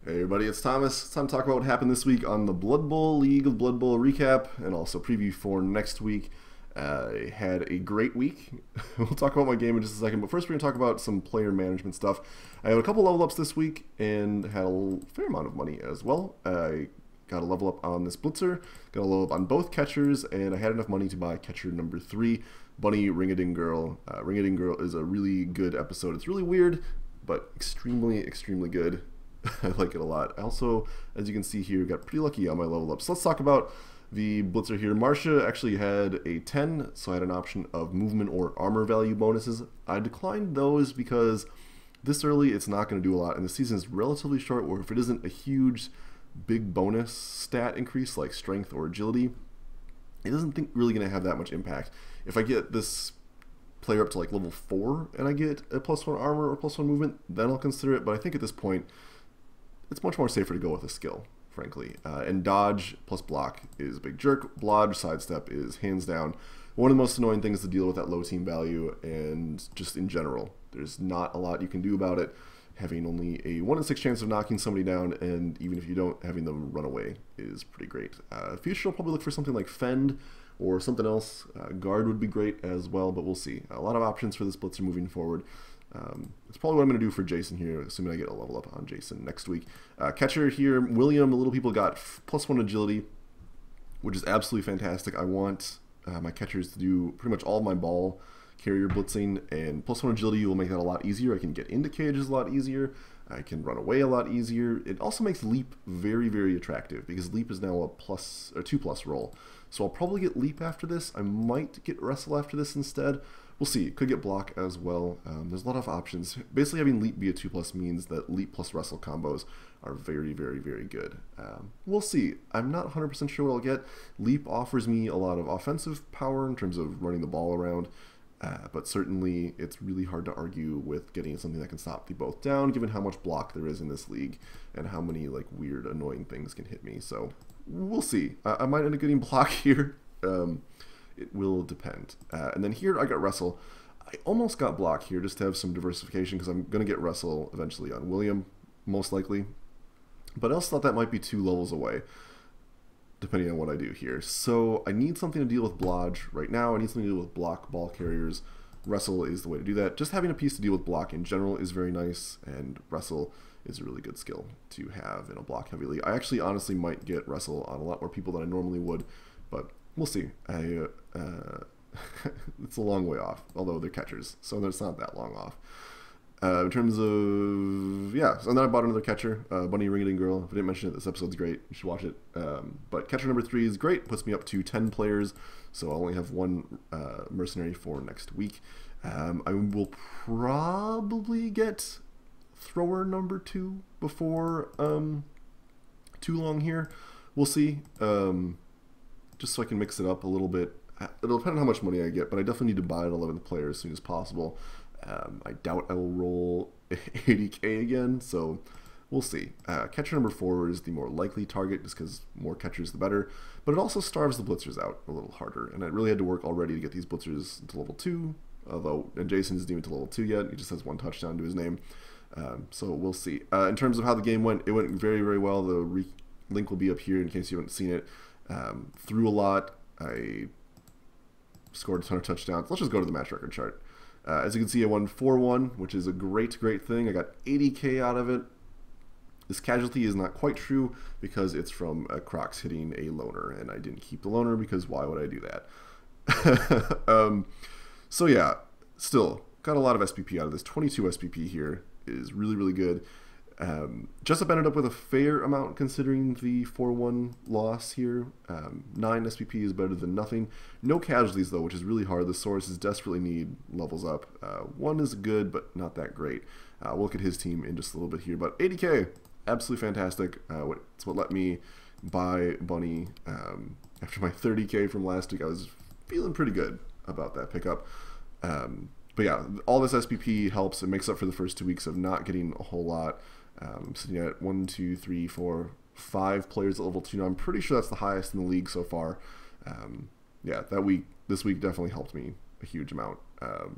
Hey everybody, it's Thomas. It's time to talk about what happened this week on the Blood Bowl League of Blood Bowl recap and also preview for next week. I had a great week. We'll talk about my game in just a second, but first we're going to talk about some player management stuff. I had a couple level ups this week and had a fair amount of money as well. I got a level up on this blitzer, got a level up on both catchers, and I had enough money to buy catcher number 3, Bunny Ring-a-Ding Girl. Ring-a-Ding Girl is a really good episode. It's really weird, but extremely good. I like it a lot. Also, as you can see here, got pretty lucky on my level up. So let's talk about the blitzer here. Marcia actually had a 10, so I had an option of movement or armor value bonuses. I declined those because this early it's not going to do a lot, and the season is relatively short, where if it isn't a huge, big bonus stat increase like strength or agility, it isn't really going to have that much impact. If I get this player up to like level 4 and I get a +1 armor or +1 movement, then I'll consider it, but I think at this point, it's much more safer to go with a skill, frankly. And dodge plus block is a big jerk. Blodge sidestep is hands down one of the most annoying things to deal with at low team value, and just in general, there's not a lot you can do about it. Having only a 1 in 6 chance of knocking somebody down, and even if you don't, having them run away is pretty great. Future will probably look for something like Fend or something else. Guard would be great as well, but we'll see. A lot of options for this blitzer moving forward. It's probably what I'm going to do for Jason here, assuming I get a level up on Jason next week. Catcher here, William, the little people got +1 agility, which is absolutely fantastic. I want my catchers to do pretty much all of my ball carrier blitzing, and +1 agility will make that a lot easier. I can get into cages a lot easier. I can run away a lot easier. It also makes leap very attractive, because leap is now a +2+ roll. So I'll probably get leap after this. I might get wrestle after this instead. We'll see. Could get block as well. There's a lot of options. Basically, having leap be a 2+ means that leap plus wrestle combos are very good. We'll see. I'm not 100% sure what I'll get. Leap offers me a lot of offensive power in terms of running the ball around, but certainly it's really hard to argue with getting something that can stop the both down, given how much block there is in this league and how many like weird, annoying things can hit me. So we'll see. I might end up getting block here. It will depend. And then here I got wrestle. I almost got block here just to have some diversification, because I'm going to get wrestle eventually on William, most likely. But I also thought that might be 2 levels away, depending on what I do here. So I need something to deal with blodge right now. I need something to deal with block ball carriers. Wrestle is the way to do that. Just having a piece to deal with block in general is very nice, and wrestle is a really good skill to have in a block heavy league. I actually honestly might get wrestle on a lot more people than I normally would, but we'll see. It's a long way off, although they're catchers, so it's not that long off. In terms of, yeah, so then I bought another catcher, Bunny Ring-a-Ding Girl. If I didn't mention it, this episode's great. You should watch it. But catcher number 3 is great. Puts me up to 10 players, so I'll only have 1 mercenary for next week. I will probably get thrower number 2 before too long here. We'll see. Just so I can mix it up a little bit. It'll depend on how much money I get, but I definitely need to buy an 11th player as soon as possible. I doubt I will roll 80k again, so we'll see. Catcher number 4 is the more likely target, just because more catchers the better, but it also starves the blitzers out a little harder, and I really had to work already to get these blitzers to level 2, although and Jason isn't even to level 2 yet. He just has 1 touchdown to his name, so we'll see. In terms of how the game went, it went very well. The link will be up here in case you haven't seen it. Threw a lot. I scored a ton of touchdowns. Let's just go to the match record chart. As you can see, I won 4-1, which is a great thing. I got 80k out of it. This casualty is not quite true, because it's from Crocs hitting a loner, and I didn't keep the loner because why would I do that? So yeah, still got a lot of SPP out of this. 22 SPP here is really good. Jessup ended up with a fair amount considering the 4-1 loss here. 9 SPP is better than nothing. No casualties though, which is really hard. The sources desperately need levels up. 1 is good, but not that great. We'll look at his team in just a little bit here. But 80k, absolutely fantastic. It's what let me buy Bunny. After my 30k from last week, I was feeling pretty good about that pickup. But yeah, all this SPP helps. It makes up for the first 2 weeks of not getting a whole lot. I'm sitting at 1, 2, 3, 4, 5 players at level 2 now. I'm pretty sure that's the highest in the league so far. Yeah, this week definitely helped me a huge amount.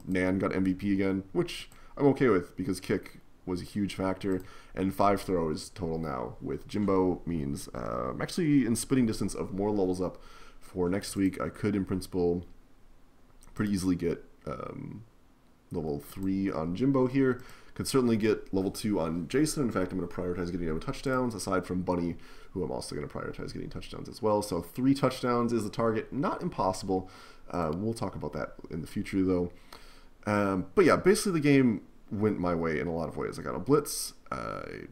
Nan got MVP again, which I'm okay with, because Kick was a huge factor, and 5 throws total now with Jimbo means I'm actually in spitting distance of more levels up for next week. I could, in principle, pretty easily get level 3 on Jimbo here. Could certainly get level 2 on Jason. In fact, I'm going to prioritize getting him touchdowns, aside from Bunny, who I'm also going to prioritize getting touchdowns as well. So 3 touchdowns is the target. Not impossible. We'll talk about that in the future, though. But yeah, basically the game went my way in a lot of ways. I got a blitz. I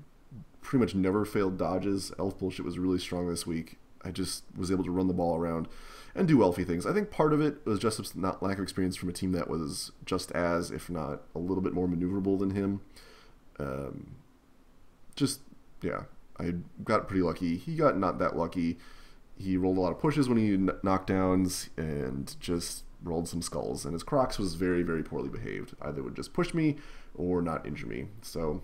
pretty much never failed dodges. Elf bullshit was really strong this week. I just was able to run the ball around and do elfy things. I think part of it was just not lack of experience from a team that was just as, if not a little bit more maneuverable than him. Yeah, I got pretty lucky. He got not that lucky. He rolled a lot of pushes when he knockdowns and just rolled some skulls. And his Crocs was very, very poorly behaved. Either would just push me or not injure me. So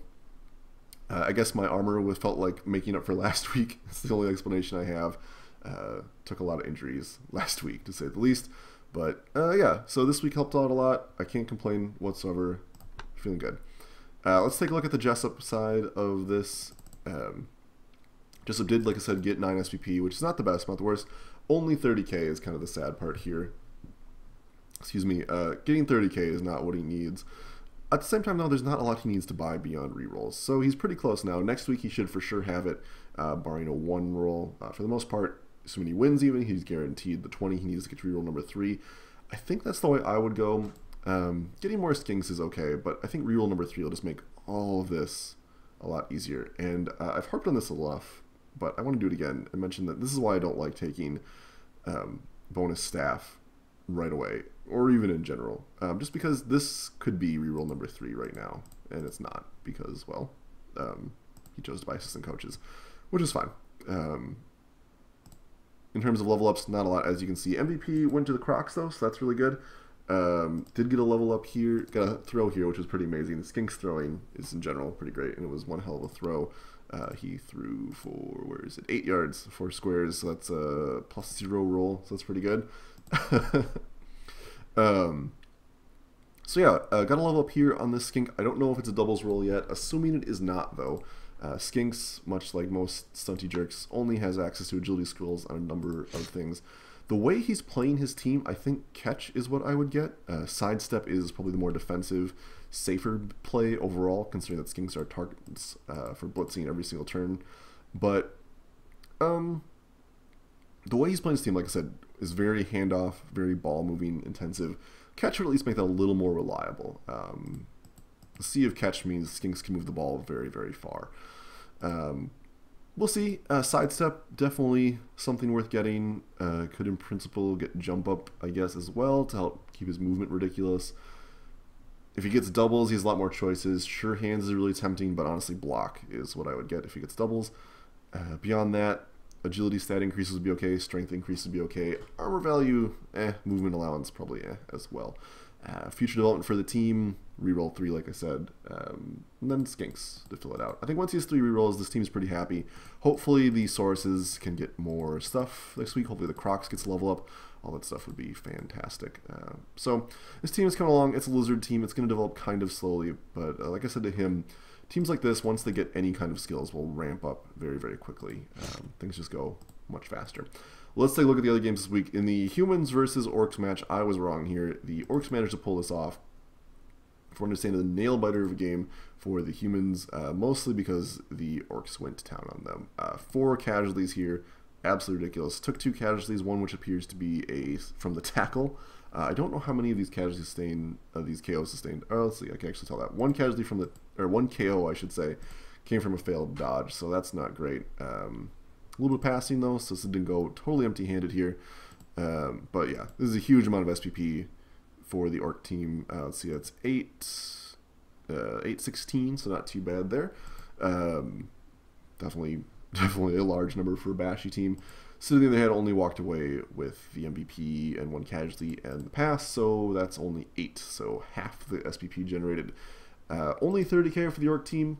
I guess my armor felt like making up for last week. It's the only explanation I have. Took a lot of injuries last week, to say the least. But yeah, so this week helped out a lot. I can't complain whatsoever. Feeling good. Let's take a look at the Jessup side of this. Jessup did, like I said, get 9 SPP, which is not the best, not the worst. Only 30k is kind of the sad part here. Excuse me. Getting 30k is not what he needs. At the same time, though, there's not a lot he needs to buy beyond rerolls. So he's pretty close now. Next week, he should for sure have it, barring a 1 roll. For the most part, assuming he wins even, he's guaranteed the 20 he needs to get to reroll number 3. I think that's the way I would go. Getting more skinks is okay, but I think reroll number 3 will just make all of this a lot easier. And I've harped on this enough, but I want to do it again and mention that this is why I don't like taking bonus staff right away, or even in general, just because this could be reroll number 3 right now, and it's not, because, well, he chose to buy assistant coaches, which is fine. In terms of level ups, not a lot, as you can see. MVP went to the Crocs, though, so that's really good. Did get a level up here, got a throw here, which was pretty amazing. The Skinks throwing is, in general, pretty great, and it was one hell of a throw. He threw for, where is it, 8 yards, 4 squares, so that's a +0 roll, so that's pretty good. So yeah, got a level up here on this skink. I don't know if it's a doubles roll yet, assuming it is not, though. Skinks, much like most stunty jerks, only has access to agility skills on a number of things. The way he's playing his team, I think catch is what I would get. Sidestep is probably the more defensive, safer play overall, considering that skinks are targets for blitzing every single turn. But the way he's playing his team, like I said, is very handoff, very ball moving intensive. Catch would at least make that a little more reliable. The sea of catch means skinks can move the ball very, very far. We'll see. Sidestep, definitely something worth getting. Could in principle get jump up, I guess, as well to help keep his movement ridiculous. If he gets doubles, he has a lot more choices. Sure hands is really tempting, but honestly block is what I would get if he gets doubles. Beyond that, agility stat increases would be okay, strength increases would be okay, armor value, movement allowance probably as well. Future development for the team, reroll 3 like I said, and then skinks to fill it out. I think once he has 3 rerolls, this team is pretty happy. Hopefully the sources can get more stuff next week. Hopefully the Crocs gets level up. All that stuff would be fantastic. So this team is coming along. It's a lizard team. It's going to develop kind of slowly, but like I said to him, teams like this, once they get any kind of skills, will ramp up very, very quickly. Things just go much faster. Let's take a look at the other games this week. In the humans versus orcs match, I was wrong here. The orcs managed to pull this off. For understanding the nail biter of a game for the humans, mostly because the orcs went to town on them. 4 casualties here, absolutely ridiculous. Took 2 casualties, one which appears to be from the tackle. I don't know how many of these casualties sustained, these KOs sustained. Oh, let's see, I can actually tell that. 1 casualty from the, or 1 KO, I should say, came from a failed dodge, so that's not great. A little bit of passing though, so this didn't go totally empty-handed here. But yeah, this is a huge amount of SPP for the orc team. Let's see, that's 816, so not too bad there. Definitely a large number for a bashy team. Considering they had only walked away with the MVP and 1 casualty and the pass, so that's only 8, so half the SPP generated. Only 30k for the orc team,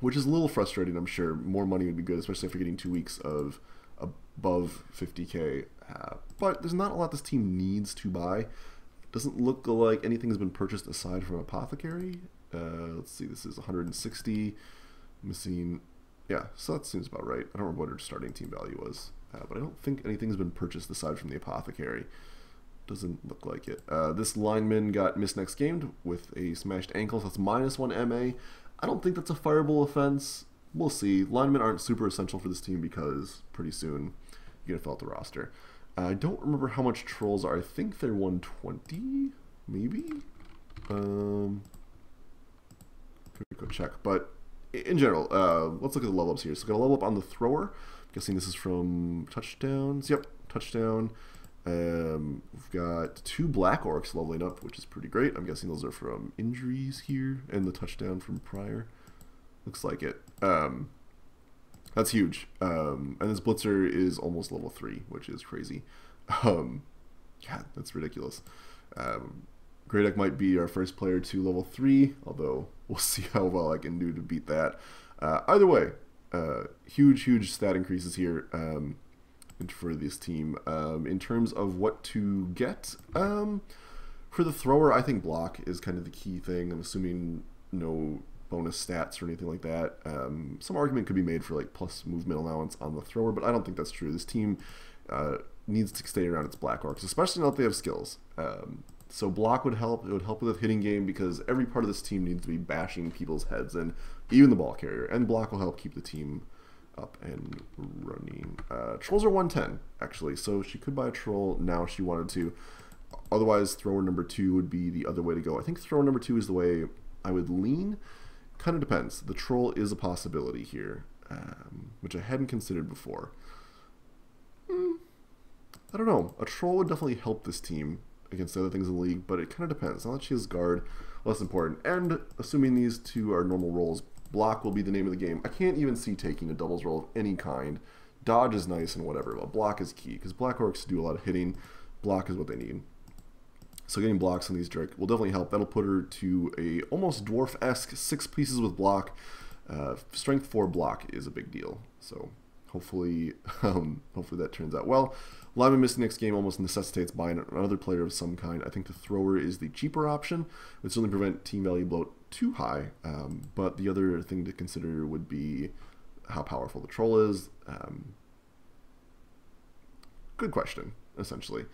which is a little frustrating, I'm sure. More money would be good, especially if you're getting 2 weeks of above 50k. But there's not a lot this team needs to buy. Doesn't look like anything has been purchased aside from Apothecary. Let's see, this is 160. Missing, yeah, so that seems about right. I don't remember what her starting team value was, but I don't think anything's been purchased aside from the apothecary. Doesn't look like it. This lineman got missed next game with a smashed ankle, so that's -1 MA. I don't think that's a fireable offense. We'll see. Linemen aren't super essential for this team because pretty soon you're going to fill out the roster. I don't remember how much trolls are. I think they're 120, maybe? Go check. But in general, let's look at the level ups here. So we've got a level up on the thrower. I'm guessing this is from touchdowns. Yep, touchdown. We've got 2 black orcs leveling up, which is pretty great. I'm guessing those are from injuries here, and the touchdown from prior. Looks like it. That's huge. And this blitzer is almost level 3, which is crazy. Yeah, that's ridiculous. Greydek might be our first player to level 3, although we'll see how well I can do to beat that. Either way, huge stat increases here for this team. In terms of what to get, for the thrower, I think block is kind of the key thing. I'm assuming no bonus stats or anything like that. Some argument could be made for like plus movement allowance on the thrower, but I don't think that's true. This team needs to stay around its black orcs, especially now that they have skills. So block would help. It would help with the hitting game because every part of this team needs to be bashing people's heads in, even the ball carrier. And block will help keep the team up and running. Trolls are 110 actually, so she could buy a troll now if she wanted to. Otherwise, thrower number 2 would be the other way to go. I think thrower number 2 is the way I would lean. Kind of depends. The troll is a possibility here, which I hadn't considered before. I don't know. A troll would definitely help this team against the other things in the league, but it kind of depends. Now that she has guard, less important. And assuming these two are normal rolls, block will be the name of the game. I can't even see taking a doubles roll of any kind. Dodge is nice and whatever, but block is key, because black orcs do a lot of hitting. Block is what they need. So getting blocks on these Drake will definitely help. That'll put her to a almost dwarf-esque 6 pieces with block. Strength 4 block is a big deal. So hopefully, hopefully that turns out well. Lineman missing next game almost necessitates buying another player of some kind. I think the thrower is the cheaper option. It would certainly prevent team value bloat too high. But the other thing to consider would be how powerful the troll is. Good question, essentially.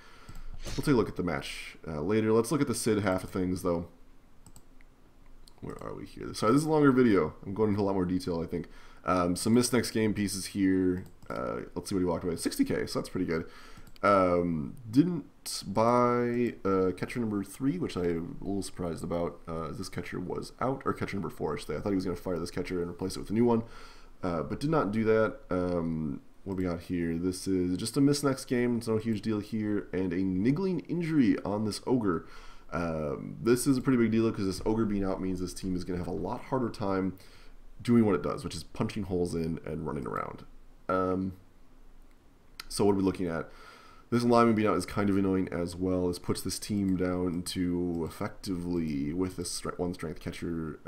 We'll take a look at the match later. Let's look at the Sid half of things, though. Where are we here? Sorry, this is a longer video. I'm going into a lot more detail, I think. Some missed next game pieces here. Let's see what he walked away. 60K, so that's pretty good. Didn't buy catcher number 3, which I'm a little surprised about. This catcher was out, or catcher number 4, actually. I thought he was going to fire this catcher and replace it with a new one, but did not do that. What do we got here? This is just a miss next game. It's no huge deal here. And a niggling injury on this ogre. This is a pretty big deal because this ogre being out means this team is going to have a lot harder time doing what it does, which is punching holes in and running around. So what are we looking at? This lineman being out is kind of annoying as well. As puts this team down to effectively, with this one strength catcher,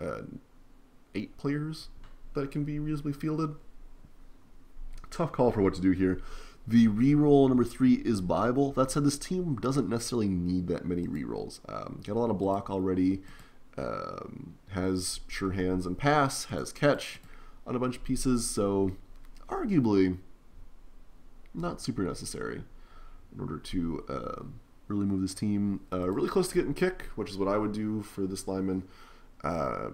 8 players that can be reasonably fielded. Tough call for what to do here. The reroll number 3 is viable. That said, this team doesn't necessarily need that many rerolls. Got a lot of block already. Has sure hands and pass. Has catch on a bunch of pieces. So arguably not super necessary in order to really move this team really close to getting kick, which is what I would do for this lineman. But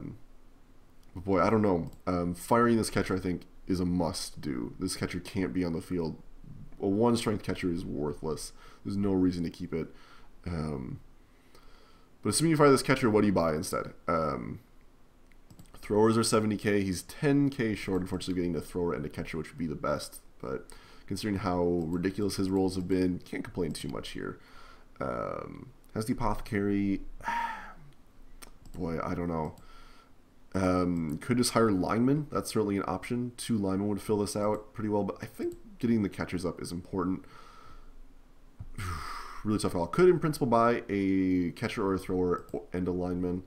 boy, I don't know. Firing this catcher, I think, is a must-do. This catcher can't be on the field. A 1-strength catcher is worthless. There's no reason to keep it. But assuming you fire this catcher, what do you buy instead? Throwers are 70K. He's 10K short, unfortunately, getting a thrower and a catcher, which would be the best. But considering how ridiculous his roles have been, can't complain too much here. Has the apothecary... Boy, I don't know. Could just hire linemen. That's certainly an option. 2 linemen would fill this out pretty well, but I think getting the catchers up is important. Really tough call. Could in principle buy a catcher or a thrower and a lineman.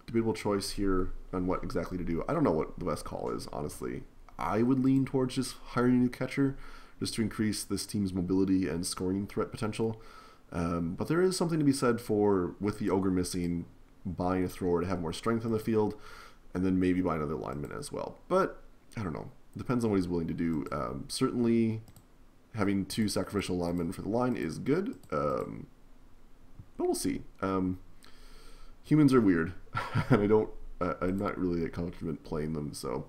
Debatable choice here on what exactly to do. I don't know what the best call is, honestly. I would lean towards just hiring a new catcher just to increase this team's mobility and scoring threat potential. But there is something to be said for, with the ogre missing, buying a thrower to have more strength on the field, and then maybe buy another lineman as well. But I don't know. Depends on what he's willing to do. Certainly, having 2 sacrificial linemen for the line is good, but we'll see. Humans are weird, and I'm not really confident playing them, so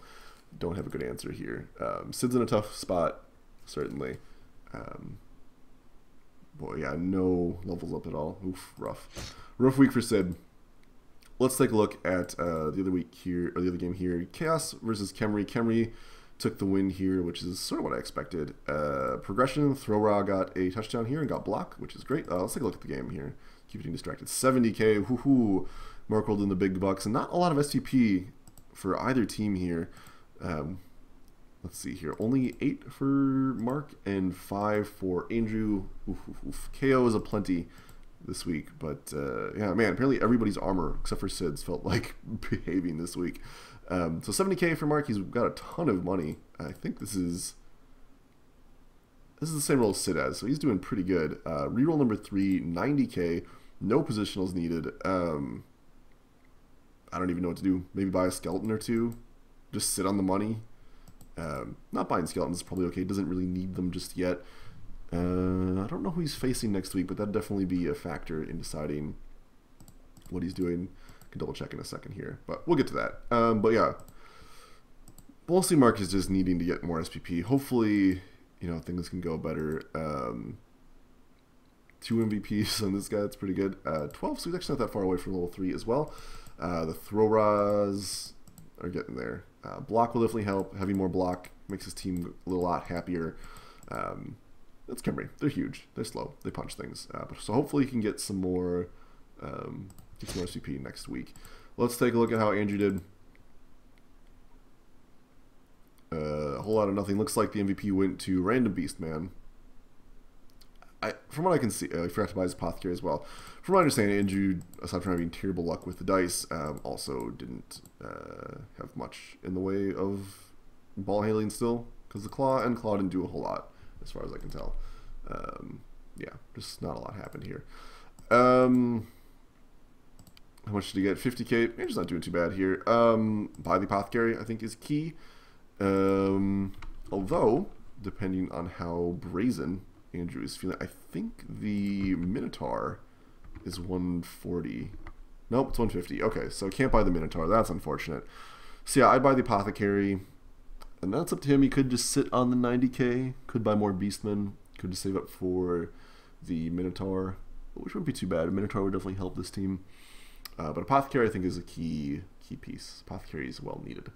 don't have a good answer here. Sid's in a tough spot, certainly. Boy, yeah, no levels up at all. Oof, rough. Rough week for Sid. Let's take a look at the other week here, or the other game here. Chaos versus Kemri. Kemri took the win here, which is sort of what I expected. Progression, Throw-Ra got a touchdown here and got block, which is great. Let's take a look at the game here. Keep getting distracted. 70K, whoo-hoo. Mark rolled in the big bucks, and not a lot of STP for either team here. Let's see here. Only 8 for Mark and 5 for Andrew. Oof, oof, oof. KO is a plenty this week, but yeah, man, apparently everybody's armor, except for Sid's, felt like behaving this week. So 70K for Mark. He's got a ton of money. I think this is the same role as Sid has, so he's doing pretty good. Reroll number 3, 90K. No positionals needed. I don't even know what to do. Maybe buy a skeleton or 2. Just sit on the money. Not buying skeletons is probably okay. Doesn't really need them just yet. I don't know who he's facing next week, but that'd definitely be a factor in deciding what he's doing. Can double check in a second here, but we'll get to that. But yeah, mostly Mark is just needing to get more SPP. Hopefully, you know, things can go better. 2 MVPs on this guy, that's pretty good. 12, so he's actually not that far away from level 3 as well. The Throw-Ras are getting there. Block will definitely help. Having more block makes his team a lot happier. That's Kemri. They're huge. They're slow. They punch things. So hopefully he can get some more SCP next week. Let's take a look at how Andrew did. A whole lot of nothing. Looks like the MVP went to Random Beast Man. From what I can see, I forgot to buy his Apothecary as well. From what I understand, Andrew, aside from having terrible luck with the dice, also didn't have much in the way of ball handling still, because the Claw didn't do a whole lot, as far as I can tell. Yeah, just not a lot happened here. How much did he get? 50K. Andrew's not doing too bad here. Buy the Apothecary, I think, is key. Although, depending on how brazen Andrew is feeling, I think the Minotaur is 140. Nope, it's 150. Okay, so can't buy the Minotaur. That's unfortunate. So yeah, I'd buy the Apothecary, and that's up to him. He could just sit on the 90K, could buy more Beastmen, could just save up for the Minotaur, which wouldn't be too bad. A Minotaur would definitely help this team. But Apothecary, I think, is a key piece. Apothecary is well needed.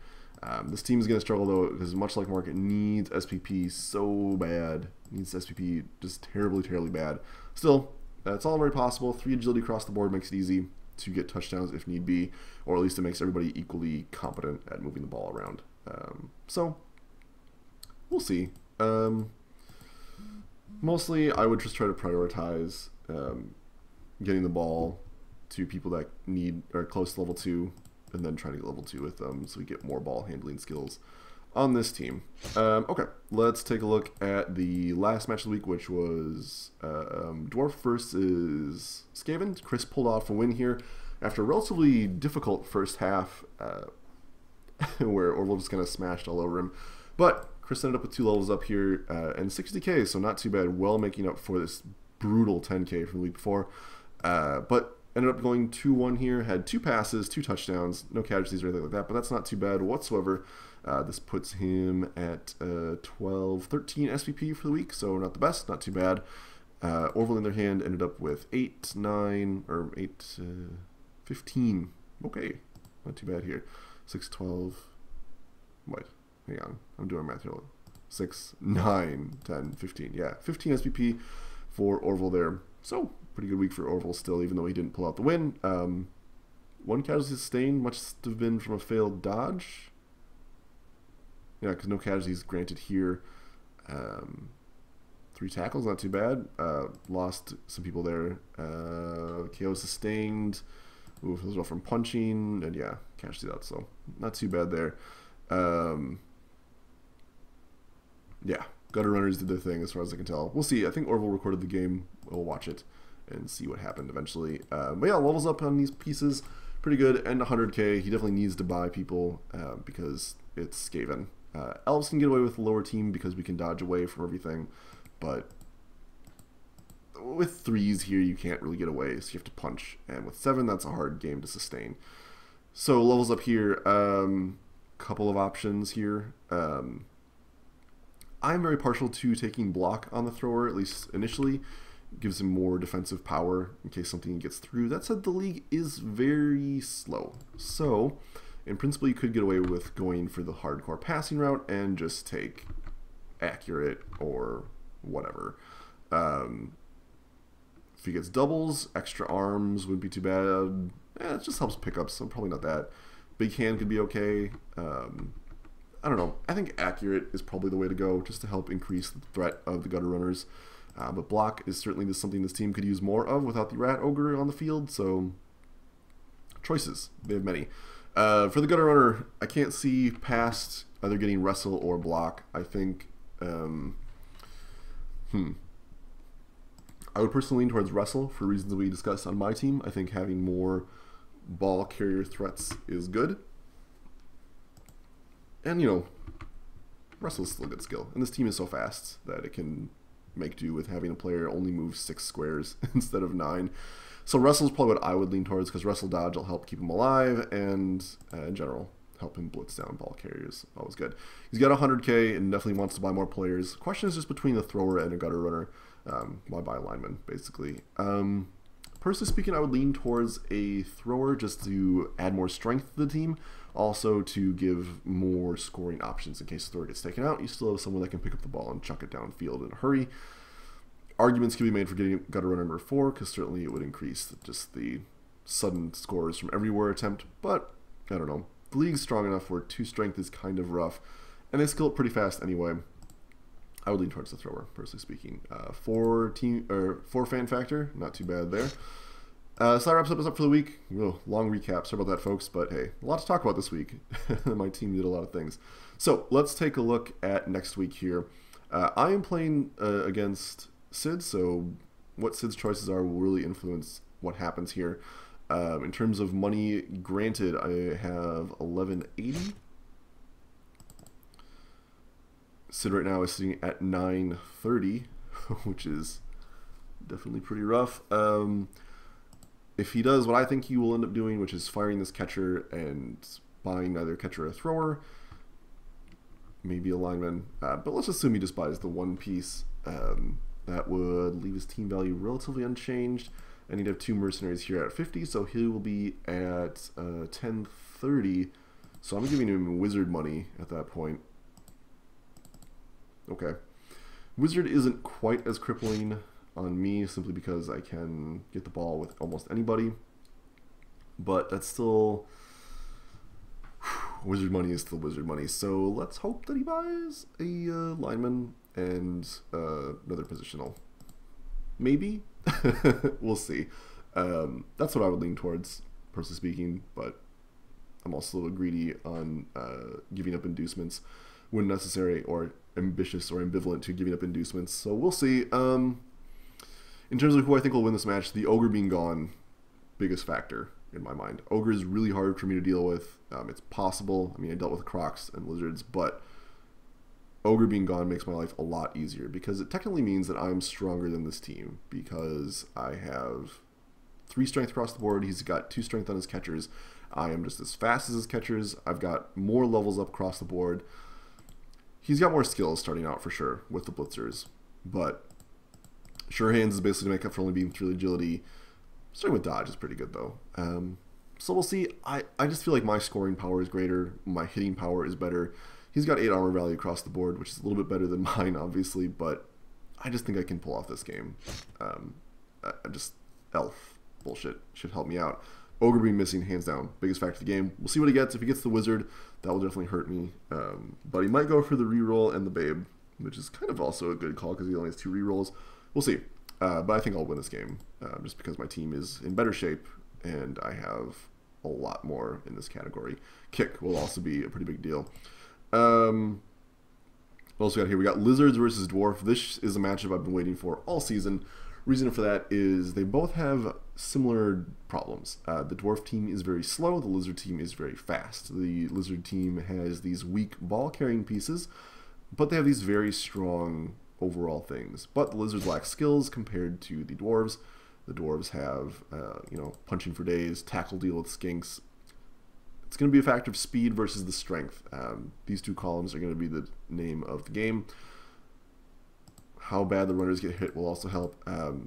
This team is going to struggle, though, because much like Mark, it needs SPP so bad. It needs SPP just terribly, terribly bad. Still, it's all very possible. 3 agility across the board makes it easy to get touchdowns if need be, or at least it makes everybody equally competent at moving the ball around. So, we'll see. Mostly, I would just try to prioritize getting the ball to people that are close to level 2, and then trying to get level 2 with them so we get more ball handling skills on this team. Okay, let's take a look at the last match of the week, which was Dwarf versus Skaven. Chris pulled off a win here after a relatively difficult first half where Orville just kind of smashed all over him. But Chris ended up with 2 levels up here and 60K, so not too bad. Well making up for this brutal 10K from the week before. But ended up going 2-1 here, had 2 passes, 2 touchdowns, no casualties or anything like that, but that's not too bad whatsoever. This puts him at 12, 13 SPP for the week, so not the best, not too bad. Orville, in their hand, ended up with 15. Okay, not too bad here. 6, 12, wait, hang on, I'm doing math here. 6, 9, 10, 15, yeah, 15 SPP for Orville there. So, pretty good week for Orville still, even though he didn't pull out the win. 1 casualty sustained, must have been from a failed dodge. Yeah, because no casualties granted here. 3 tackles, not too bad. Lost some people there. KO sustained. Ooh, those are all from punching. And yeah, casualties out, so not too bad there. Yeah, gutter runners did their thing as far as I can tell. We'll see. I think Orville recorded the game. We'll watch it and see what happened eventually. But yeah, levels up on these pieces. pretty good, and 100k. He definitely needs to buy people because it's Skaven. Elves can get away with the lower team because we can dodge away from everything, but with 3s here, you can't really get away, so you have to punch. And with 7, that's a hard game to sustain. So levels up here, couple of options here. I'm very partial to taking block on the thrower, at least initially. It gives him more defensive power in case something gets through. That said, the league is very slow. So, in principle, you could get away with going for the hardcore passing route and just take accurate or whatever. If he gets doubles, extra arms wouldn't be too bad. It just helps pickups, so probably not that. Big hand could be okay. I don't know. I think accurate is probably the way to go, just to help increase the threat of the gutter runners. But block is certainly just something this team could use more of without the rat ogre on the field. So choices, they have many. For the gutter runner, I can't see past either getting wrestle or block. I think I would personally lean towards wrestle for reasons we discussed on my team. I think having more ball carrier threats is good. And, you know, wrestle is still a good skill. And this team is so fast that it can make do with having a player only move 6 squares instead of 9. So wrestle is probably what I would lean towards, because wrestle dodge will help keep him alive and, in general, help him blitz down ball carriers. Always good. He's got 100k and definitely wants to buy more players. The question is just between a thrower and a gutter runner. Why buy a lineman, basically? Personally speaking, I would lean towards a thrower just to add more strength to the team. Also to give more scoring options in case the thrower gets taken out. You still have someone that can pick up the ball and chuck it downfield in a hurry. Arguments can be made for getting gutter runner number 4, because certainly it would increase just the sudden scores from everywhere attempt. But, I don't know. The league's strong enough where 2 strength is kind of rough. And they skill it pretty fast anyway. I would lean towards the thrower, personally speaking. 4 fan factor, not too bad there. So that wraps us up for the week. Long recap, sorry about that, folks, but hey, a lot to talk about this week. My team did a lot of things. So let's take a look at next week here. I am playing against Sid, so what Sid's choices are will really influence what happens here. In terms of money granted, I have 1180. Sid right now is sitting at 930, which is definitely pretty rough. If he does what I think he will end up doing, which is firing this catcher and buying either catcher or thrower, maybe a lineman, but let's assume he just buys the one piece. That would leave his team value relatively unchanged, and he'd have 2 mercenaries here at 50, so he will be at 1030. So I'm giving him wizard money at that point. Okay. Wizard isn't quite as crippling on me, simply because I can get the ball with almost anybody. But that's still... Wizard money is still wizard money. So let's hope that he buys a lineman and another positional. Maybe? We'll see. That's what I would lean towards, personally speaking, but I'm also a little greedy on giving up inducements when necessary, or ambitious or ambivalent to giving up inducements. So we'll see. In terms of who I think will win this match, the ogre being gone, biggest factor in my mind. Ogre is really hard for me to deal with. It's possible. I mean, I dealt with crocs and lizards, but ogre being gone makes my life a lot easier, because it technically means that I'm stronger than this team, because I have 3 strength across the board. He's got 2 strength on his catchers. I am just as fast as his catchers. I've got more levels up across the board. He's got more skills starting out for sure with the blitzers, but sure hands is basically to make up for only being 3 agility. Starting with dodge is pretty good though. So we'll see. I just feel like my scoring power is greater. My hitting power is better. He's got 8 armor value across the board, which is a little bit better than mine, obviously, but I just think I can pull off this game. Just elf bullshit should help me out. Ogre being missing, hands down, biggest factor of the game. We'll see what he gets. If he gets the wizard, that will definitely hurt me. But he might go for the reroll and the babe, which is kind of also a good call because he only has 2 rerolls. We'll see. But I think I'll win this game just because my team is in better shape and I have a lot more in this category. Kick will also be a pretty big deal. What else we got here? We got Lizards versus Dwarf. This is a matchup I've been waiting for all season. Reason for that is they both have similar problems. The dwarf team is very slow, the lizard team is very fast. The lizard team has these weak ball carrying pieces, but they have these very strong overall things. But the lizards lack skills compared to the dwarves. The dwarves have, punching for days, tackle, deal with skinks. It's going to be a factor of speed versus the strength. These two columns are going to be the name of the game. How bad the runners get hit will also help.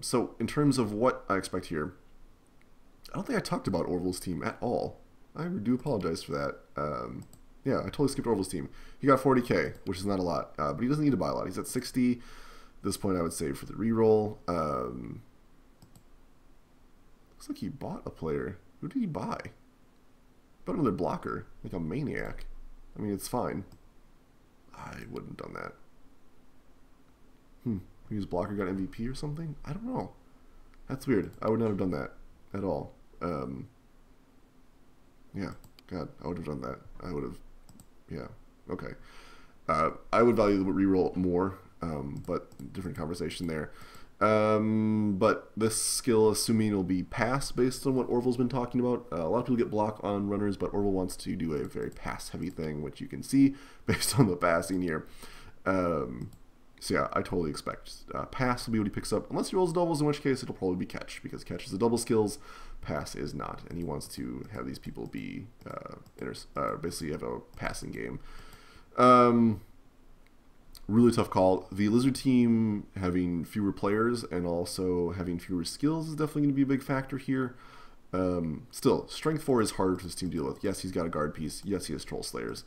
So in terms of what I expect here, I don't think I talked about Orville's team at all. I do apologize for that. Yeah, I totally skipped Orville's team. He got 40k, which is not a lot, but he doesn't need to buy a lot. He's at 60. At this point, I would save for the reroll. Looks like he bought a player. Who did he buy? Bought another blocker, like a maniac. I mean, it's fine. I wouldn't have done that. His blocker got MVP or something? I don't know. That's weird. I would not have done that at all. Yeah, God, I would have done that. I would have, yeah, okay. I would value the reroll more, but different conversation there. But this skill, assuming it'll be pass based on what Orville's been talking about. A lot of people get block on runners, but Orville wants to do a very pass-heavy thing, which you can see based on the passing here. So yeah, I totally expect pass will be what he picks up, unless he rolls doubles, in which case it'll probably be catch, because catch is a double skills, pass is not, and he wants to have these people be basically have a passing game. Really tough call. The lizard team having fewer players and also having fewer skills is definitely going to be a big factor here. Still, strength 4 is harder for this team to deal with. Yes, he's got a guard piece. Yes, he has troll slayers.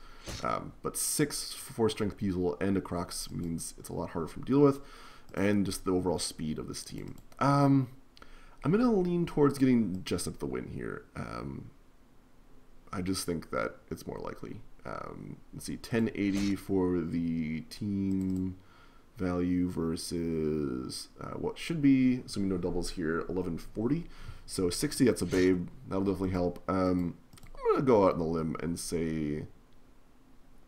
But 6 for strength people and a Crocs means it's a lot harder for him to deal with, and just the overall speed of this team. I'm going to lean towards getting Jessup the win here. I just think that it's more likely. Let's see, 1080 for the team value versus what should be, assuming no doubles here, 1140. So 60, that's a babe. That'll definitely help. I'm going to go out on the limb and say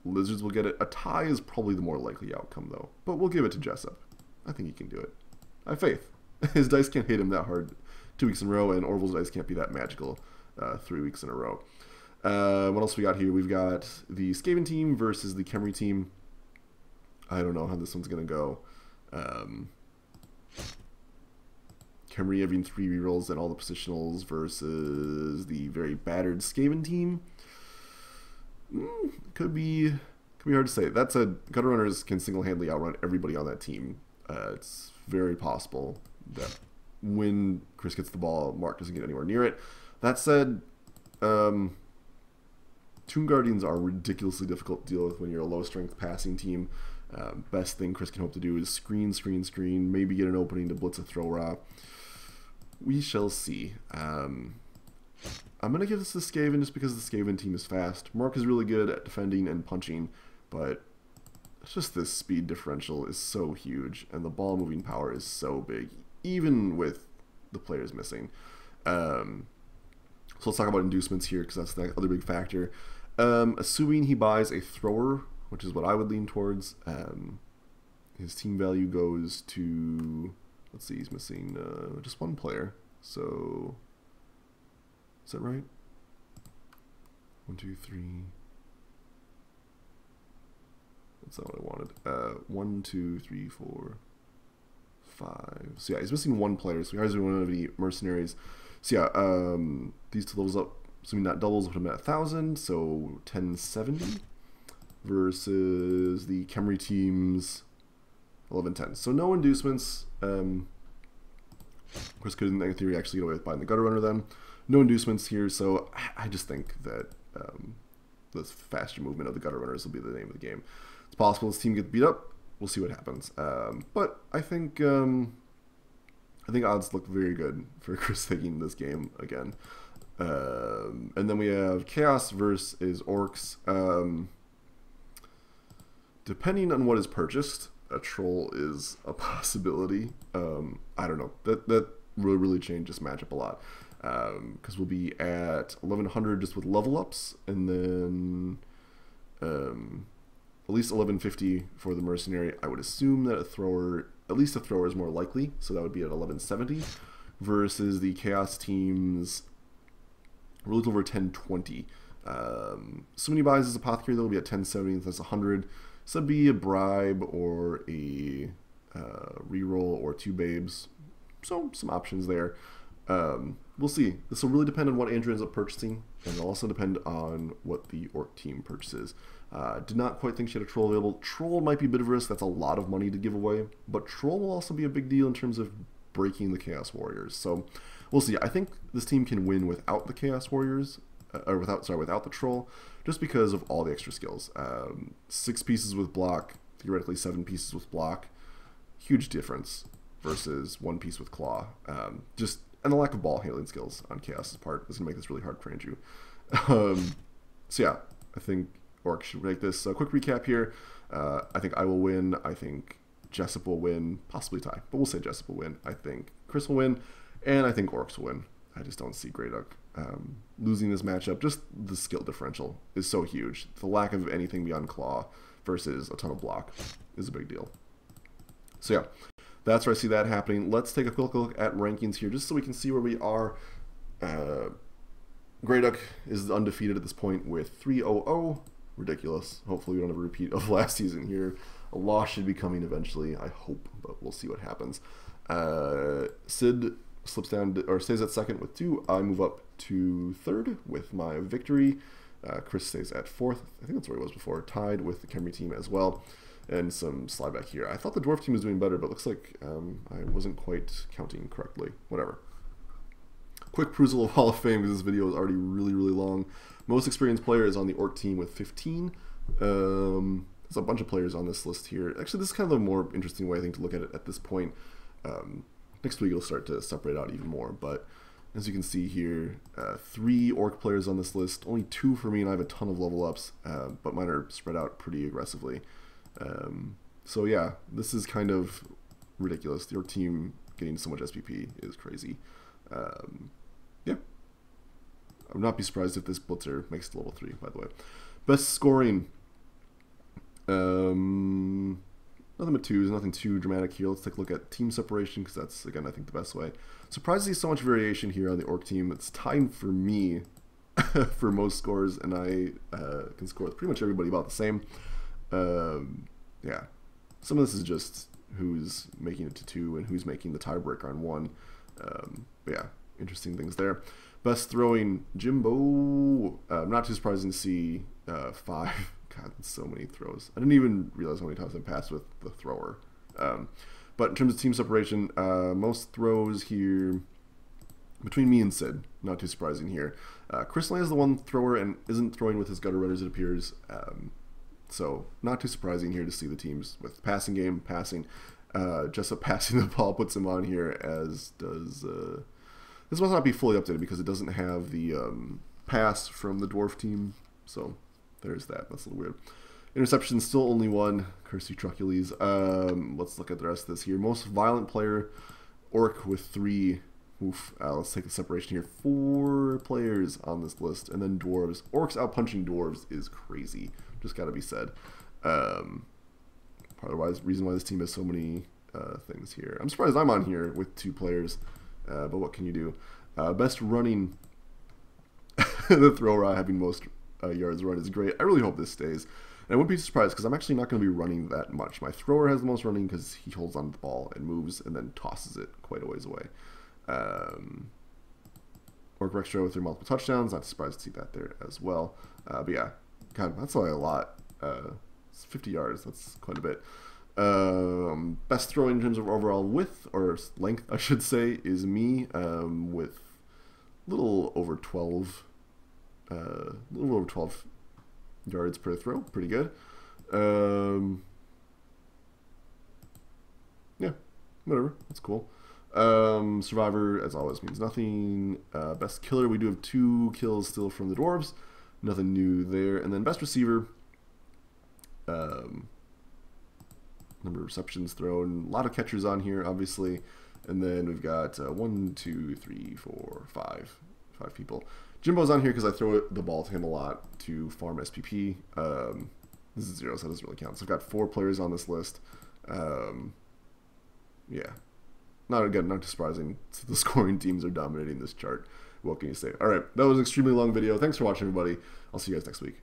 lizards will get it. A tie is probably the more likely outcome, though. But we'll give it to Jessup. I think he can do it. I have faith. His dice can't hit him that hard 2 weeks in a row, and Orville's dice can't be that magical 3 weeks in a row. What else we got here? We've got the Skaven team versus the Khemri team. I don't know how this one's going to go. Khemri having 3 rerolls and all the positionals versus the very battered Skaven team. Could be hard to say. That said, gutter runners can single-handedly outrun everybody on that team. It's very possible that when Chris gets the ball, Mark doesn't get anywhere near it. That said, Tomb Guardians are ridiculously difficult to deal with when you're a low-strength passing team. Best thing Chris can hope to do is screen, maybe get an opening to blitz a throw raw. We shall see. I'm going to give this to Skaven just because the Skaven team is fast. Mark is really good at defending and punching, but it's just this speed differential is so huge, and the ball moving power is so big, even with the players missing. So let's talk about inducements here, because that's the other big factor. Assuming he buys a thrower, which is what I would lean towards, his team value goes to, let's see, he's missing just 1 player. So, is that right? 1, 2, 3. That's not what I wanted. 1, 2, 3, 4, 5. So yeah, he's missing 1 player, so he hardly one of the mercenaries. So yeah, these 2 levels up, assuming that doubles, put him at 1,000, so 1070 versus the Khemri team's 1110. So no inducements. Of course, couldn't in theory actually get away with buying the gutter runner then. No inducements here, so I just think that the faster movement of the gutter runners will be the name of the game. It's possible this team gets beat up. We'll see what happens. But I think odds look very good for Chris taking this game again. And then we have Chaos versus Orcs. Depending on what is purchased, a troll is a possibility. I don't know. That will really change this matchup a lot. Because we'll be at 1100 just with level ups, and then at least 1150 for the mercenary. I would assume that a thrower, at least a thrower is more likely, so that would be at 1170, versus the Chaos team's a little over 1020. So many buys as Apothecary, though, will be at 1070, that's 100. So that'd be a bribe or a reroll or 2 babes. So some options there. We'll see. This will really depend on what Andrew ends up purchasing, and it'll also depend on what the Orc team purchases. Did not quite think she had a Troll available. Troll might be a bit of a risk. That's a lot of money to give away, but Troll will also be a big deal in terms of breaking the Chaos Warriors. So we'll see. I think this team can win without the Chaos Warriors, or without the Troll, just because of all the extra skills. 6 pieces with block, theoretically 7 pieces with block. Huge difference versus 1 piece with claw. And the lack of ball handling skills on Chaos's part is going to make this really hard for Andrew. So yeah, I think Orc should make this. A quick recap here. I think I will win. I think Jessup will win. Possibly tie, but we'll say Jessup will win. I think Chris will win. And I think Orcs will win. I just don't see Grey Duck losing this matchup. Just the skill differential is so huge. The lack of anything beyond claw versus a ton of block is a big deal. So yeah, that's where I see that happening. Let's take a quick look at rankings here, just so we can see where we are. Grey Duck is undefeated at this point with 3-0-0. Ridiculous. Hopefully we don't have a repeat of last season here. A loss should be coming eventually, I hope, but we'll see what happens. Sid slips down, or stays at 2nd with 2. I move up to 3rd with my victory. Chris stays at 4th. I think that's where he was before. Tied with the Khemri team as well. And some slide back here. I thought the Dwarf team was doing better, but looks like I wasn't quite counting correctly. Whatever. Quick perusal of Hall of Fame, because this video is already really, really long. Most experienced player is on the Orc team with 15. There's a bunch of players on this list here. Actually, this is kind of a more interesting way, I think, to look at it at this point. Next week, it'll start to separate out even more. But as you can see here, 3 Orc players on this list. Only 2 for me, and I have a ton of level ups, but mine are spread out pretty aggressively. So yeah, this is kind of ridiculous. Your team getting so much SPP is crazy. Yeah, I would not be surprised if this Blitzer makes it to level 3, by the way. Best scoring. Nothing but 2s, nothing too dramatic here. Let's take a look at team separation, because that's, again, I think the best way. Surprised to see so much variation here on the Orc team. It's tied for me for most scores, and I can score with pretty much everybody about the same. Yeah, some of this is just who's making it to 2 and who's making the tiebreaker on 1. But yeah, interesting things there. Best throwing, Jimbo. Not too surprising to see 5. God, so many throws. I didn't even realize how many times I passed with the thrower. But in terms of team separation, most throws here between me and Sid. Not too surprising here. Chris Lane is the one thrower and isn't throwing with his gutter runners, it appears. So not too surprising here to see the teams with passing game, passing. Jessup passing the ball puts him on here, as does... this must not be fully updated because it doesn't have the pass from the Dwarf team. So there's that. That's a little weird. Interception still only 1. Curse you, Trucules. Let's look at the rest of this here. Most violent player, Orc with 3. Oof. Let's take the separation here. 4 players on this list, and then Dwarves. Orcs outpunching Dwarves is crazy. Just got to be said. Part of the reason why this team has so many things here. I'm surprised I'm on here with 2 players, but what can you do? Best running, the thrower having most yards run is great. I really hope this stays. And I wouldn't be surprised because I'm actually not going to be running that much. My thrower has the most running because he holds on to the ball and moves and then tosses it quite a ways away. Orc Rextra with their multiple touchdowns. Not surprised to see that there as well. But yeah, God, that's only a lot. It's 50 yards. That's quite a bit. Best throwing in terms of overall width, or length, I should say, is me with a little over 12 yards per throw. Pretty good. Yeah, whatever. That's cool. Survivor, as always, means nothing. Best killer, we do have 2 kills still from the Dwarves. Nothing new there. And then best receiver, number of receptions thrown. A lot of catchers on here, obviously. And then we've got 1, 2, 3, 4, 5 people. Jimbo's on here because I throw the ball to him a lot to farm SPP. This is 0, so that doesn't really count. So I've got 4 players on this list. yeah, not surprising. The scoring teams are dominating this chart. What can you say? All right, that was an extremely long video. Thanks for watching, everybody. I'll see you guys next week.